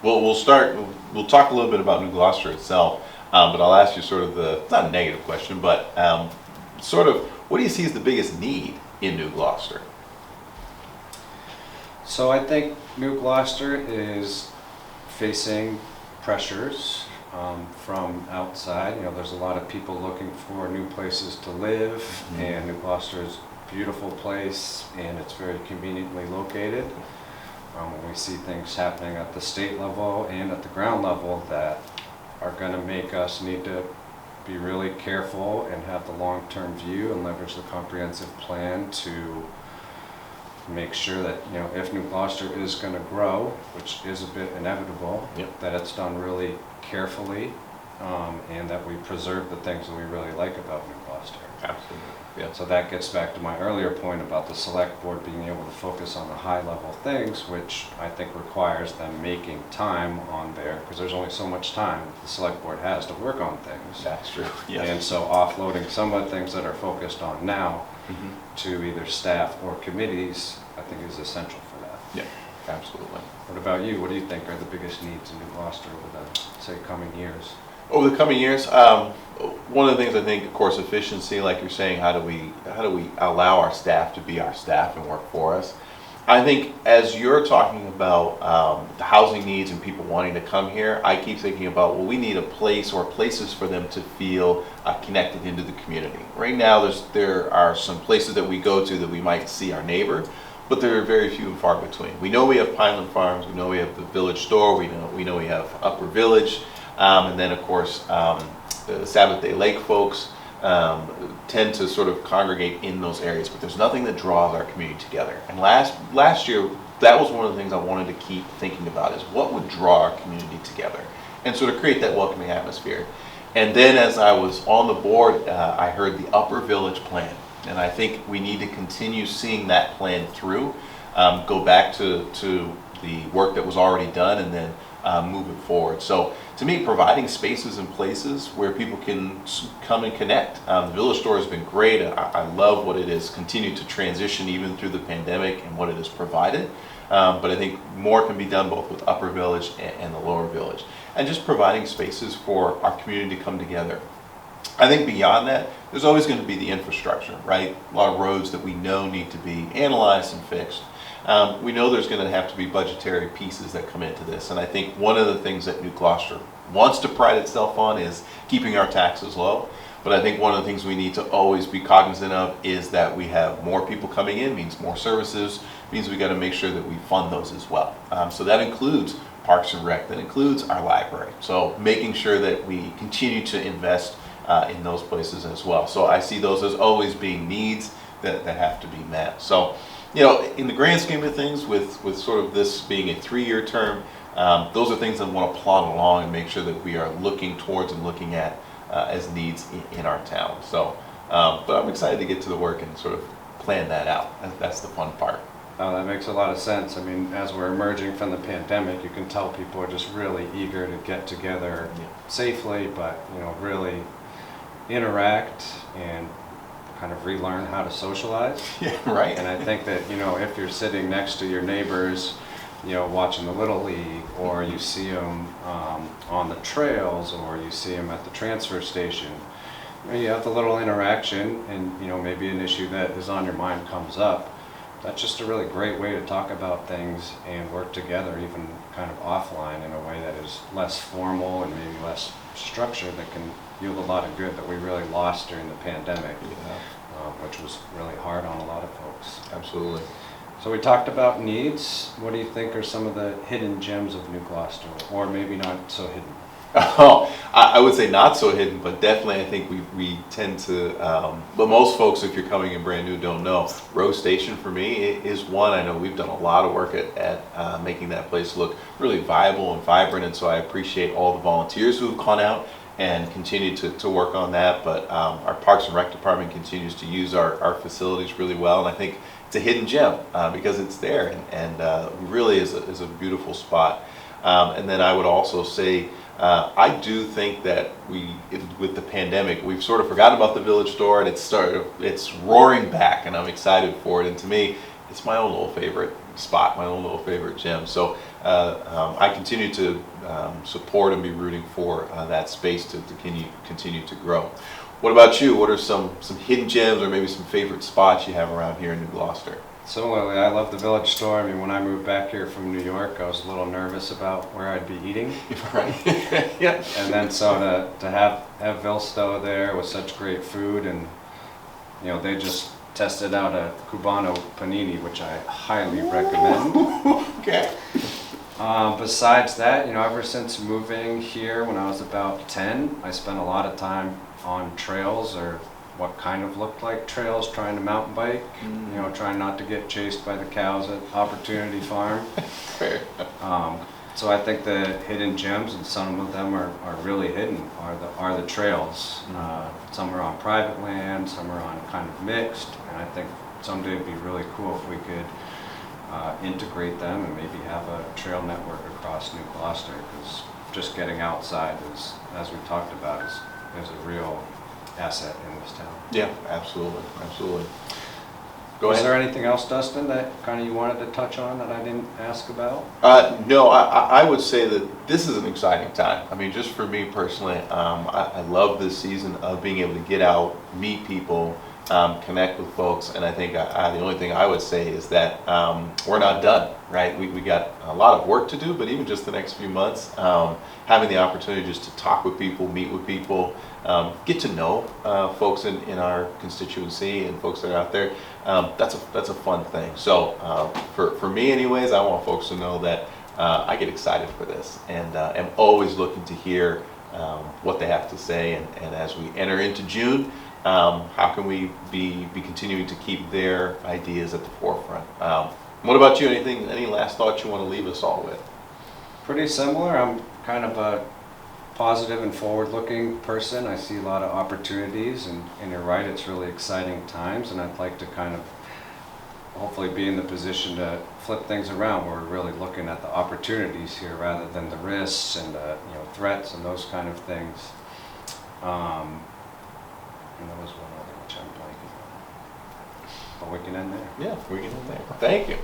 Well, we'll start. We'll talk a little bit about New Gloucester itself, but I'll ask you sort of it's not a negative question, but sort of what do you see as the biggest need in New Gloucester? So I think New Gloucester is facing pressures from outside. You know, there's a lot of people looking for new places to live, and New Gloucester is a beautiful place, and it's very conveniently located. We see things happening at the state level and at the ground level that are going to make us need to be really careful and have the long-term view and leverage the comprehensive plan to make sure that, you know, if New Gloucester is going to grow, which is a bit inevitable, that it's done really carefully, and that we preserve the things that we really like about New Gloucester. Absolutely. Yeah. So that gets back to my earlier point about the select board being able to focus on the high level things, which I think requires them making time on there, because there's only so much time the select board has to work on things. That's true. Yes. And so offloading some of the things that are focused on now to either staff or committees, I think is essential for that. Yeah, absolutely. What about you? What do you think are the biggest needs in New Gloucester over the, say, coming years? Over the coming years, one of the things I think, of course, efficiency, like you're saying, how do we allow our staff to be our staff and work for us? I think as you're talking about the housing needs and people wanting to come here, I keep thinking about, well, we need a place or places for them to feel connected into the community. Right now, there are some places that we go to that we might see our neighbor, but there are very few and far between. We know we have Pineland Farms, we know we have the Village Store, we know we have Upper Village, and then of course the Sabbath Day Lake folks tend to sort of congregate in those areas, but there's nothing that draws our community together. And last year, that was one of the things I wanted to keep thinking about, is what would draw our community together and sort of create that welcoming atmosphere. And then as I was on the board, I heard the Upper Village plan, and I think we need to continue seeing that plan through, go back to the work that was already done, and then move it forward. So to me, providing spaces and places where people can come and connect. The Village Store has been great. I love what it has continued to transition even through the pandemic and what it has provided. But I think more can be done both with Upper Village and the Lower Village. And just providing spaces for our community to come together. I think beyond that, there's always going to be the infrastructure, right? A lot of roads that we know need to be analyzed and fixed. We know there's going to have to be budgetary pieces that come into this, and I think one of the things that New Gloucester wants to pride itself on is keeping our taxes low. But I think one of the things we need to always be cognizant of is that we have more people coming in, means more services, means we got to make sure that we fund those as well. So that includes Parks and Rec, that includes our library. So making sure that we continue to invest in those places as well. So I see those as always being needs that have to be met. So, you know, in the grand scheme of things, with sort of this being a 3-year term, those are things I want to plod along and make sure that we are looking towards and looking at as needs in our town. So, but I'm excited to get to the work and sort of plan that out. That's the fun part. Oh, that makes a lot of sense. I mean, as we're emerging from the pandemic, you can tell people are just really eager to get together safely, but, you know, really interact and kind of relearn how to socialize. Yeah, right. And I think that, you know, if you're sitting next to your neighbors, you know, watching the Little League, or you see them on the trails, or you see them at the transfer station, you know, you have the little interaction, and, you know, maybe an issue that is on your mind comes up. That's just a really great way to talk about things and work together, even kind of offline, in a way that is less formal and maybe less structured, that can yield a lot of good that we really lost during the pandemic, which was really hard on a lot of folks. Absolutely. So we talked about needs. What do you think are some of the hidden gems of New Gloucester, or maybe not so hidden? Oh, I would say not so hidden, but definitely I think we tend to, but most folks, if you're coming in brand new, don't know. Rose Station for me is one. I know we've done a lot of work at making that place look really viable and vibrant, and so I appreciate all the volunteers who have gone out and continue to work on that. But our Parks and Rec department continues to use our facilities really well, and I think it's a hidden gem because it's there, and really is a beautiful spot. And then I would also say, I do think that with the pandemic, we've sort of forgotten about the Village Store, and it's roaring back, and I'm excited for it. And to me, it's my own little favorite. spot, my own little favorite gym. So I continue to support and be rooting for that space to continue to grow. What about you? What are some hidden gems or maybe some favorite spots you have around here in New Gloucester? Similarly, I love the Village Store. I mean, when I moved back here from New York, I was a little nervous about where I'd be eating. Right. Yeah. And then so to have Vilsto there with such great food, and you know, they just tested out a Cubano panini, which I highly recommend. Okay. Besides that, you know, ever since moving here when I was about 10, I spent a lot of time on trails, or what kind of looked like trails, trying to mountain bike, you know, trying not to get chased by the cows at Opportunity Farm. Fair. So I think the hidden gems, and some of them are really hidden, are the trails. Some are on private land, some are on kind of mixed, and I think someday it'd be really cool if we could integrate them and maybe have a trail network across New Gloucester, because just getting outside is, as we talked about, is a real asset in this town. Yeah, absolutely, absolutely. Go Was ahead. there anything else, Dustin, that kind of you wanted to touch on that I didn't ask about? No, I would say that this is an exciting time. I mean, just for me personally, I love this season of being able to get out, meet people, connect with folks, and I think the only thing I would say is that we're not done, right? We got a lot of work to do, but even just the next few months, having the opportunity just to talk with people, meet with people, get to know folks in our constituency and folks that are out there, that's a fun thing. So for me anyways, I want folks to know that I get excited for this, and am always looking to hear what they have to say, and as we enter into June, how can we be continuing to keep their ideas at the forefront? What about you? Any last thoughts you want to leave us all with? Pretty similar. I'm kind of a positive and forward-looking person. I see a lot of opportunities, and you're right, it's really exciting times, and I'd like to kind of hopefully be in the position to flip things around, where we're really looking at the opportunities here rather than the risks and the, you know, threats and those kind of things. And there was one other which I'm blanking on. But we can end there. Yeah, we can end there. Thank you.